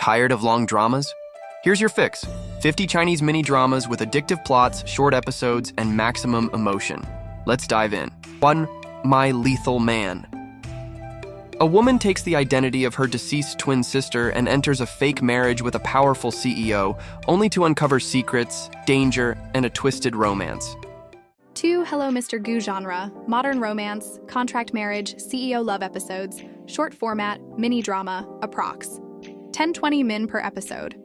Tired of long dramas? Here's your fix. 50 Chinese mini dramas with addictive plots, short episodes, and maximum emotion. Let's dive in. 1. My Lethal Man. A woman takes the identity of her deceased twin sister and enters a fake marriage with a powerful CEO, only to uncover secrets, danger, and a twisted romance. 2. Hello Mr. Gu genre, modern romance, contract marriage, CEO love episodes, short format, mini drama, approx. 10-20 min per episode.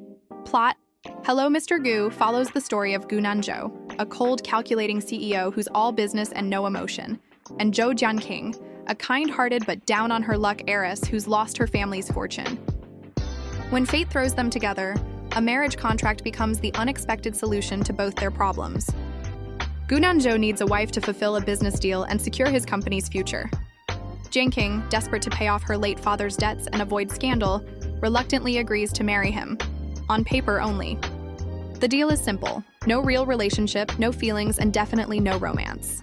Plot: Hello Mr. Gu follows the story of Gu Nanzhou, a cold, calculating CEO who's all business and no emotion, and Zhou Jianqing, a kind-hearted but down-on-her-luck heiress who's lost her family's fortune. When fate throws them together, a marriage contract becomes the unexpected solution to both their problems. Gu Nanzhou needs a wife to fulfill a business deal and secure his company's future. Jianqing, desperate to pay off her late father's debts and avoid scandal, reluctantly agrees to marry him. On paper only. The deal is simple: no real relationship, no feelings, and definitely no romance.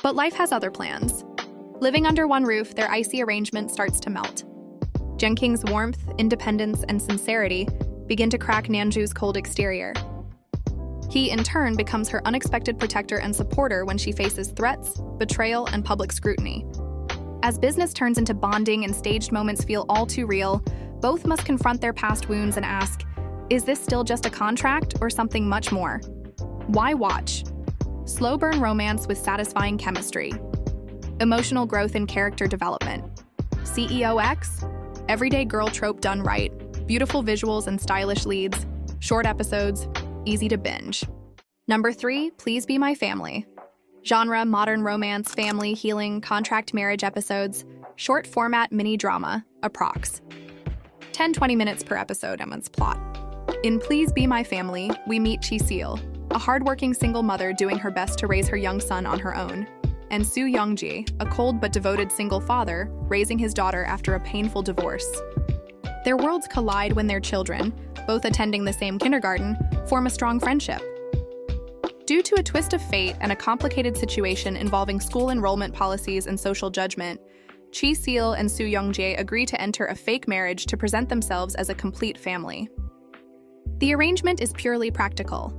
But life has other plans. Living under one roof, their icy arrangement starts to melt. Jianqing's warmth, independence, and sincerity begin to crack Nanzhou's cold exterior. He, in turn, becomes her unexpected protector and supporter when she faces threats, betrayal, and public scrutiny. As business turns into bonding and staged moments feel all too real, both must confront their past wounds and ask, is this still just a contract or something much more? Why watch? Slow burn romance with satisfying chemistry. Emotional growth and character development. CEO X? Everyday girl trope done right. Beautiful visuals and stylish leads. Short episodes. Easy to binge. Number 3, Please Be My Family. Genre: modern romance, family, healing, contract marriage episodes. Short format mini drama. Approx. 10-20 minutes per episode. Emma's plot. In Please Be My Family, we meet Chi Seal, a hardworking single mother doing her best to raise her young son on her own, and Su Yongji, a cold but devoted single father, raising his daughter after a painful divorce. Their worlds collide when their children, both attending the same kindergarten, form a strong friendship. Due to a twist of fate and a complicated situation involving school enrollment policies and social judgment, Chi Seal and Su Yongjae agree to enter a fake marriage to present themselves as a complete family. The arrangement is purely practical.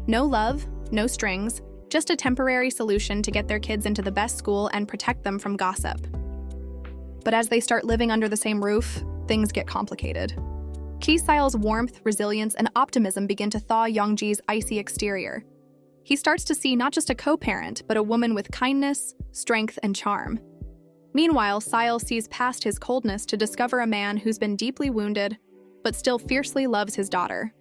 No love, no strings, just a temporary solution to get their kids into the best school and protect them from gossip. But as they start living under the same roof, things get complicated. Chi Seal's warmth, resilience, and optimism begin to thaw Yongji's icy exterior. He starts to see not just a co-parent, but a woman with kindness, strength, and charm. Meanwhile, Seal sees past his coldness to discover a man who's been deeply wounded, but still fiercely loves his daughter.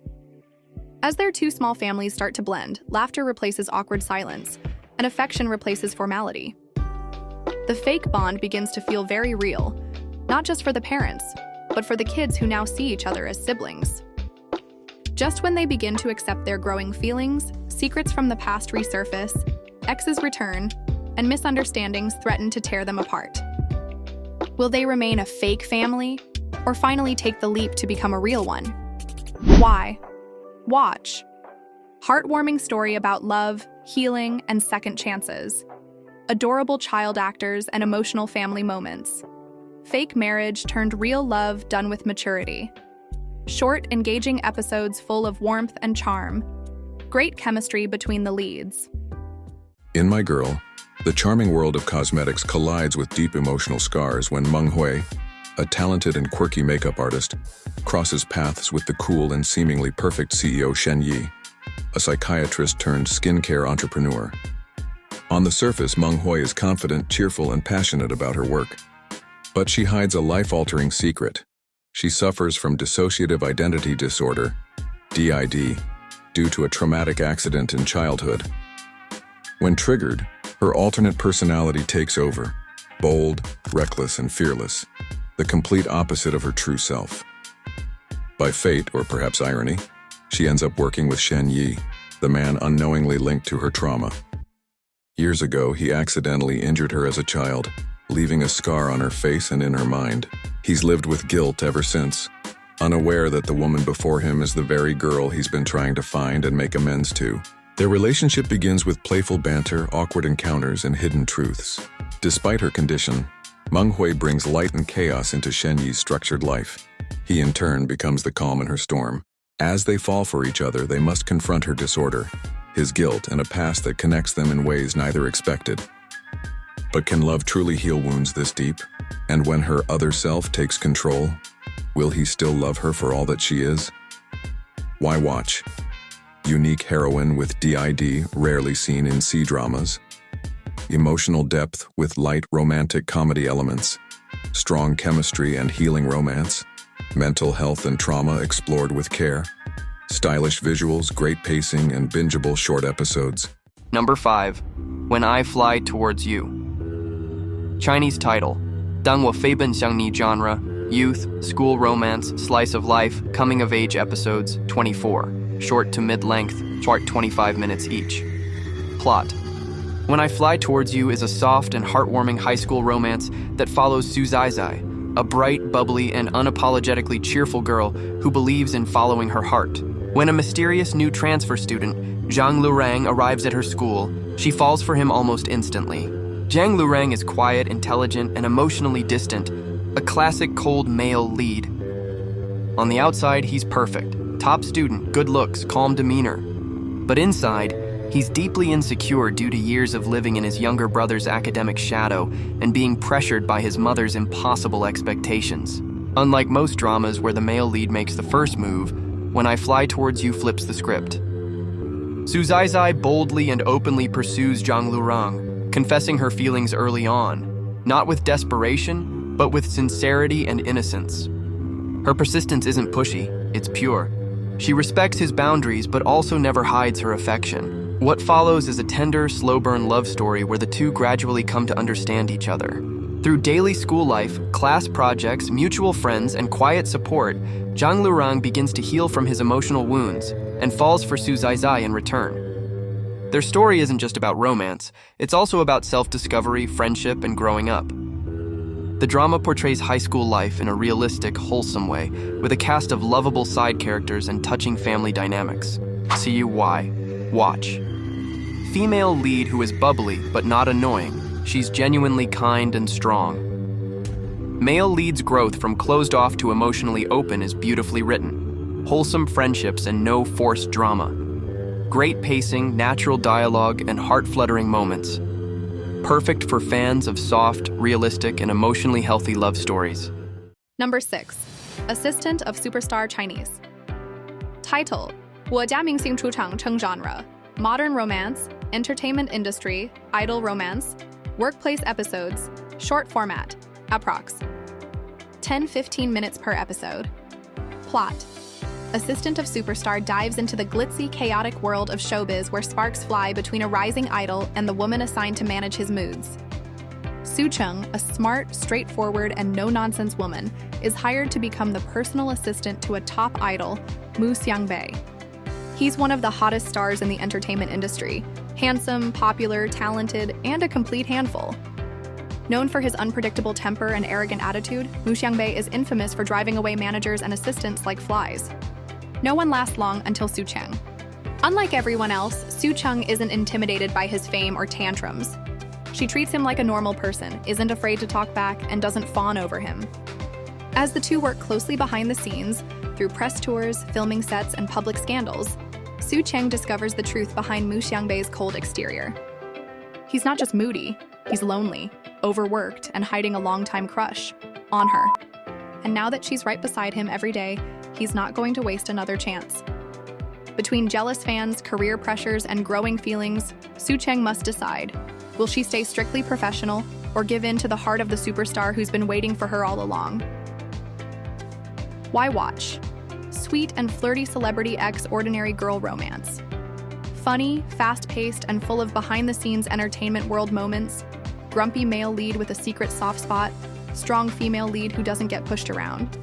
As their two small families start to blend, laughter replaces awkward silence, and affection replaces formality. The fake bond begins to feel very real, not just for the parents, but for the kids who now see each other as siblings. Just when they begin to accept their growing feelings, secrets from the past resurface, exes return, and misunderstandings threaten to tear them apart. Will they remain a fake family, or finally take the leap to become a real one? Why? Watch. Heartwarming story about love, healing, and second chances. Adorable child actors and emotional family moments. Fake marriage turned real love done with maturity. Short, engaging episodes full of warmth and charm. Great chemistry between the leads. In My Girl, the charming world of cosmetics collides with deep emotional scars when Meng Hui, a talented and quirky makeup artist, crosses paths with the cool and seemingly perfect CEO Shen Yi, a psychiatrist turned skincare entrepreneur. On the surface, Meng Hui is confident, cheerful, and passionate about her work. But she hides a life-altering secret. She suffers from dissociative identity disorder, DID, due to a traumatic accident in childhood. When triggered, her alternate personality takes over, bold, reckless, and fearless, the complete opposite of her true self. By fate, or perhaps irony, she ends up working with Shen Yi, the man unknowingly linked to her trauma. Years ago, he accidentally injured her as a child, leaving a scar on her face and in her mind. He's lived with guilt ever since, unaware that the woman before him is the very girl he's been trying to find and make amends to. Their relationship begins with playful banter, awkward encounters, and hidden truths. Despite her condition, Meng Hui brings light and chaos into Shen Yi's structured life. He in turn becomes the calm in her storm. As they fall for each other, they must confront her disorder, his guilt, and a past that connects them in ways neither expected. But can love truly heal wounds this deep? And when her other self takes control, will he still love her for all that she is? Why watch? Unique heroine with DID, rarely seen in C-dramas. Emotional depth with light romantic comedy elements. Strong chemistry and healing romance. Mental health and trauma explored with care. Stylish visuals, great pacing, and bingeable short episodes. Number 5. When I Fly Towards You. Chinese title, 当我飞奔向你 genre, youth, school romance, slice of life, coming of age episodes, 24, short to mid-length, short 25 minutes each. Plot. When I Fly Towards You is a soft and heartwarming high school romance that follows Su Zaizai, a bright, bubbly, and unapologetically cheerful girl who believes in following her heart. When a mysterious new transfer student, Zhang Lurang, arrives at her school, she falls for him almost instantly. Zhang Lurang is quiet, intelligent, and emotionally distant, a classic cold male lead. On the outside, he's perfect. Top student, good looks, calm demeanor. But inside, he's deeply insecure due to years of living in his younger brother's academic shadow and being pressured by his mother's impossible expectations. Unlike most dramas where the male lead makes the first move, When I Fly Towards You flips the script. Su Zaizai boldly and openly pursues Zhang Lurang, confessing her feelings early on, not with desperation, but with sincerity and innocence. Her persistence isn't pushy, it's pure. She respects his boundaries but also never hides her affection. What follows is a tender, slow-burn love story where the two gradually come to understand each other. Through daily school life, class projects, mutual friends, and quiet support, Zhang Lurang begins to heal from his emotional wounds and falls for Su Zaizai in return. Their story isn't just about romance, it's also about self-discovery, friendship, and growing up. The drama portrays high school life in a realistic, wholesome way, with a cast of lovable side characters and touching family dynamics. See why. Watch. Female lead who is bubbly but not annoying. She's genuinely kind and strong. Male lead's growth from closed off to emotionally open is beautifully written. Wholesome friendships and no forced drama. Great pacing, natural dialogue, and heart-fluttering moments. Perfect for fans of soft, realistic, and emotionally healthy love stories. Number 6. Assistant of Superstar Chinese. Title, 我家明星出场称 genre, modern romance, entertainment industry, idol romance, workplace episodes, short format, approx. 10-15 minutes per episode. Plot. Assistant of Superstar dives into the glitzy, chaotic world of showbiz where sparks fly between a rising idol and the woman assigned to manage his moods. Su Cheng, a smart, straightforward, and no-nonsense woman, is hired to become the personal assistant to a top idol, Mu Xiangbei. He's one of the hottest stars in the entertainment industry, handsome, popular, talented, and a complete handful. Known for his unpredictable temper and arrogant attitude, Mu Xiangbei is infamous for driving away managers and assistants like flies. No one lasts long until Su Cheng. Unlike everyone else, Su Cheng isn't intimidated by his fame or tantrums. She treats him like a normal person, isn't afraid to talk back, and doesn't fawn over him. As the two work closely behind the scenes, through press tours, filming sets, and public scandals, Su Cheng discovers the truth behind Mu Xiangbei's cold exterior. He's not just moody, he's lonely, overworked, and hiding a longtime crush on her. And now that she's right beside him every day, he's not going to waste another chance. Between jealous fans, career pressures, and growing feelings, Su Cheng must decide. Will she stay strictly professional or give in to the heart of the superstar who's been waiting for her all along? Why watch? Sweet and flirty celebrity ordinary girl romance. Funny, fast-paced, and full of behind-the-scenes entertainment world moments. Grumpy male lead with a secret soft spot. Strong female lead who doesn't get pushed around.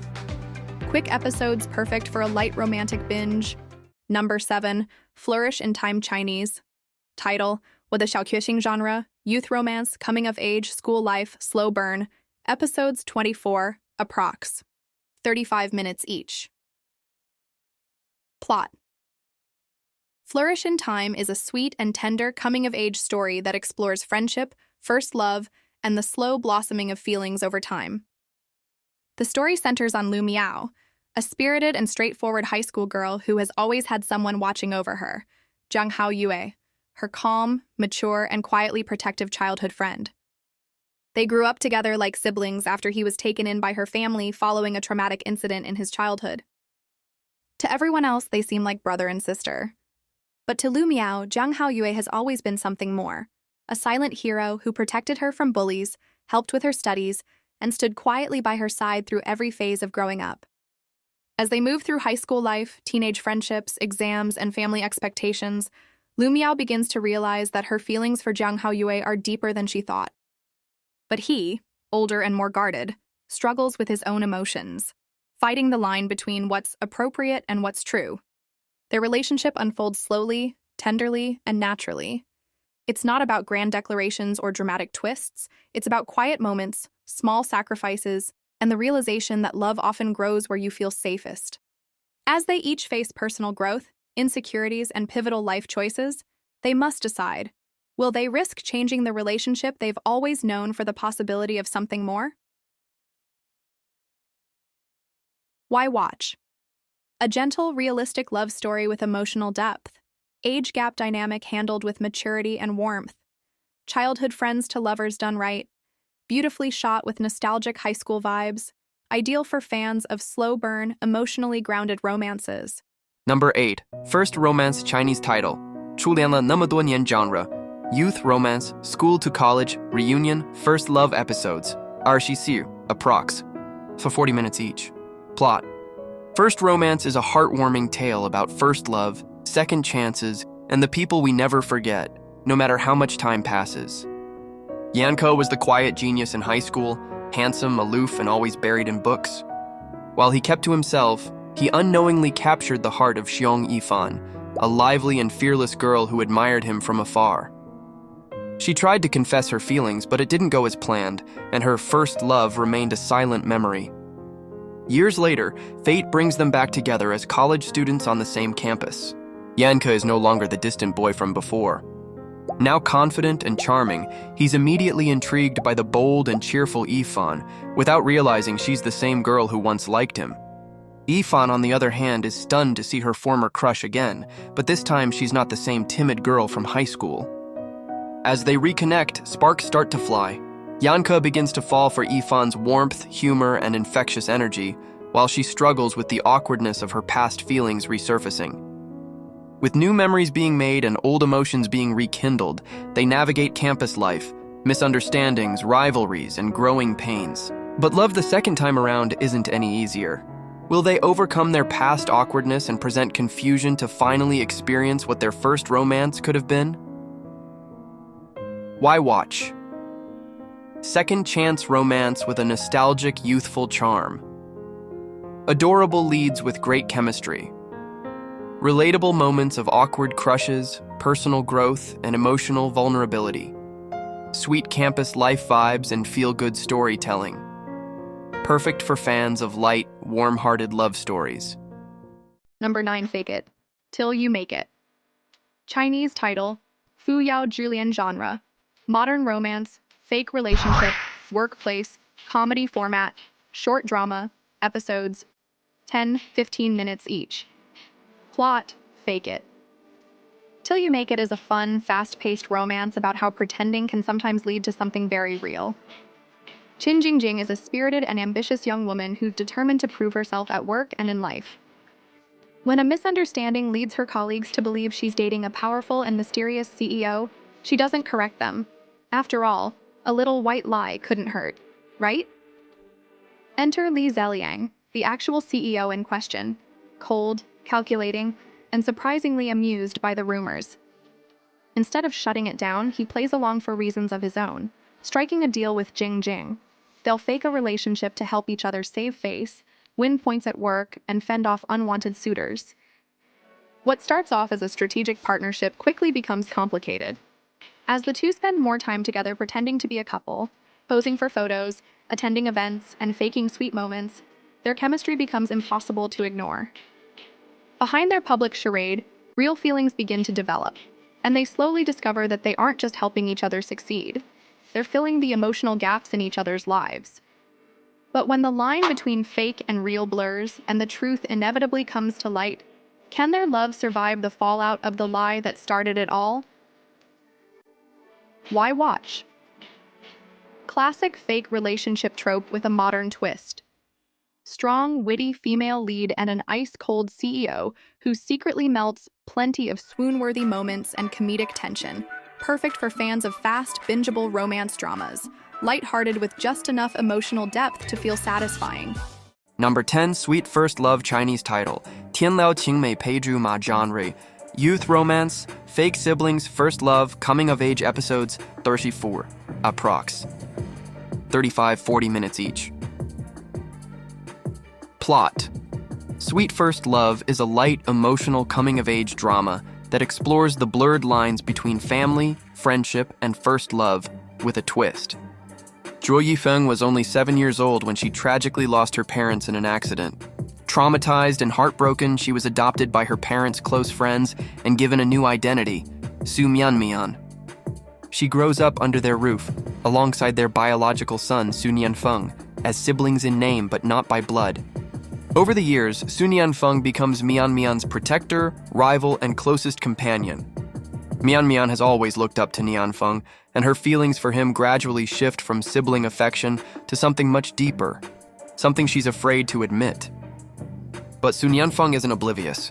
Quick episodes perfect for a light romantic binge. Number 7. Flourish in Time Chinese. Title, 我的小确幸 genre, youth romance, coming of age, school life, slow burn. Episodes 24, approx. 35 minutes each. Plot. Flourish in Time is a sweet and tender coming of age story that explores friendship, first love, and the slow blossoming of feelings over time. The story centers on Lu Miao, a spirited and straightforward high school girl who has always had someone watching over her, Zhang Hao Yue, her calm, mature, and quietly protective childhood friend. They grew up together like siblings after he was taken in by her family following a traumatic incident in his childhood. To everyone else, they seem like brother and sister. But to Lu Miao, Zhang Hao Yue has always been something more, a silent hero who protected her from bullies, helped with her studies, and stood quietly by her side through every phase of growing up. As they move through high school life, teenage friendships, exams, and family expectations, Lu Miao begins to realize that her feelings for Zhang Hao Yue are deeper than she thought. But he, older and more guarded, struggles with his own emotions, fighting the line between what's appropriate and what's true. Their relationship unfolds slowly, tenderly, and naturally. It's not about grand declarations or dramatic twists. It's about quiet moments, small sacrifices, and the realization that love often grows where you feel safest. As they each face personal growth, insecurities, and pivotal life choices, they must decide, will they risk changing the relationship they've always known for the possibility of something more? Why watch? A gentle, realistic love story with emotional depth, age gap dynamic handled with maturity and warmth, childhood friends to lovers done right, beautifully shot with nostalgic high school vibes, ideal for fans of slow burn, emotionally grounded romances. Number 8. First romance Chinese title. 出连了那么多年 genre. Youth romance, school to college, reunion, first love episodes. 24, approx. For 40 minutes each. Plot. First romance is a heartwarming tale about first love, second chances, and the people we never forget, no matter how much time passes. Yanko was the quiet genius in high school, handsome, aloof, and always buried in books. While he kept to himself, he unknowingly captured the heart of Xiong Yifan, a lively and fearless girl who admired him from afar. She tried to confess her feelings, but it didn't go as planned, and her first love remained a silent memory. Years later, fate brings them back together as college students on the same campus. Yanka is no longer the distant boy from before. Now confident and charming, he's immediately intrigued by the bold and cheerful Yifan, without realizing she's the same girl who once liked him. Yifan, on the other hand, is stunned to see her former crush again, but this time she's not the same timid girl from high school. As they reconnect, sparks start to fly. Yanka begins to fall for Yifan's warmth, humor, and infectious energy, while she struggles with the awkwardness of her past feelings resurfacing. With new memories being made and old emotions being rekindled, they navigate campus life, misunderstandings, rivalries, and growing pains. But love the second time around isn't any easier. Will they overcome their past awkwardness and present confusion to finally experience what their first romance could have been? Why watch? Second chance romance with a nostalgic, youthful charm. Adorable leads with great chemistry. Relatable moments of awkward crushes, personal growth, and emotional vulnerability. Sweet campus life vibes and feel-good storytelling. Perfect for fans of light, warm-hearted love stories. Number 9. Fake It Till You Make It. Chinese title, Fu Yao Zhilian genre. Modern romance, fake relationship, workplace, comedy format, short drama, episodes, 10-15 minutes each. Plot, Fake It. Till You Make It is a fun, fast-paced romance about how pretending can sometimes lead to something very real. Qin Jingjing is a spirited and ambitious young woman who's determined to prove herself at work and in life. When a misunderstanding leads her colleagues to believe she's dating a powerful and mysterious CEO, she doesn't correct them. After all, a little white lie couldn't hurt, right? Enter Li Zeliang, the actual CEO in question, cold, calculating, and surprisingly amused by the rumors. Instead of shutting it down, he plays along for reasons of his own, striking a deal with Jing Jing. They'll fake a relationship to help each other save face, win points at work, and fend off unwanted suitors. What starts off as a strategic partnership quickly becomes complicated. As the two spend more time together pretending to be a couple, posing for photos, attending events, and faking sweet moments, their chemistry becomes impossible to ignore. Behind their public charade, real feelings begin to develop, and they slowly discover that they aren't just helping each other succeed. they're filling the emotional gaps in each other's lives. But when the line between fake and real blurs and the truth inevitably comes to light, can their love survive the fallout of the lie that started it all? Why watch? Classic fake relationship trope with a modern twist. Strong, witty female lead and an ice-cold CEO who secretly melts, plenty of swoon-worthy moments and comedic tension. Perfect for fans of fast, bingeable romance dramas. Light-hearted with just enough emotional depth to feel satisfying. Number 10, Sweet First Love Chinese title, 天聊情美陪竹马 genre, youth romance, fake siblings, first love, coming-of-age episodes, 34, approx. 35-40 minutes each. Plot. Sweet First Love is a light, emotional coming-of-age drama that explores the blurred lines between family, friendship, and first love with a twist. Zhuo Yifeng was only 7 years old when she tragically lost her parents in an accident. Traumatized and heartbroken, she was adopted by her parents' close friends and given a new identity, Su Mianmian. She grows up under their roof, alongside their biological son, Su Nianfeng, as siblings in name but not by blood. Over the years, Su Nianfeng becomes Mianmian's protector, rival, and closest companion. Mianmian has always looked up to Nianfeng, and her feelings for him gradually shift from sibling affection to something much deeper, something she's afraid to admit. But Su Nianfeng isn't oblivious.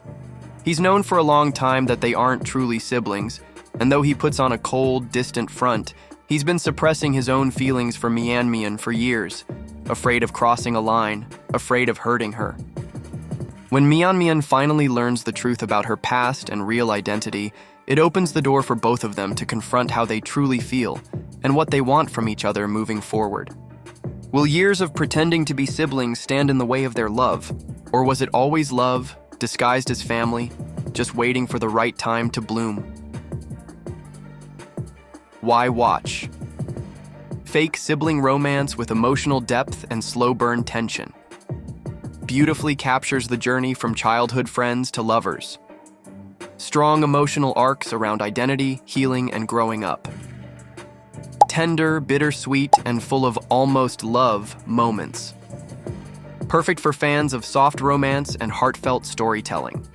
He's known for a long time that they aren't truly siblings, and though he puts on a cold, distant front, he's been suppressing his own feelings for Mianmian for years, afraid of crossing a line, afraid of hurting her. When Mianmian finally learns the truth about her past and real identity, it opens the door for both of them to confront how they truly feel and what they want from each other moving forward. Will years of pretending to be siblings stand in the way of their love? Or was it always love, disguised as family, just waiting for the right time to bloom? Why watch? Fake sibling romance with emotional depth and slow burn tension. Beautifully captures the journey from childhood friends to lovers. Strong emotional arcs around identity, healing, and growing up. Tender, bittersweet, and full of almost love moments. Perfect for fans of soft romance and heartfelt storytelling.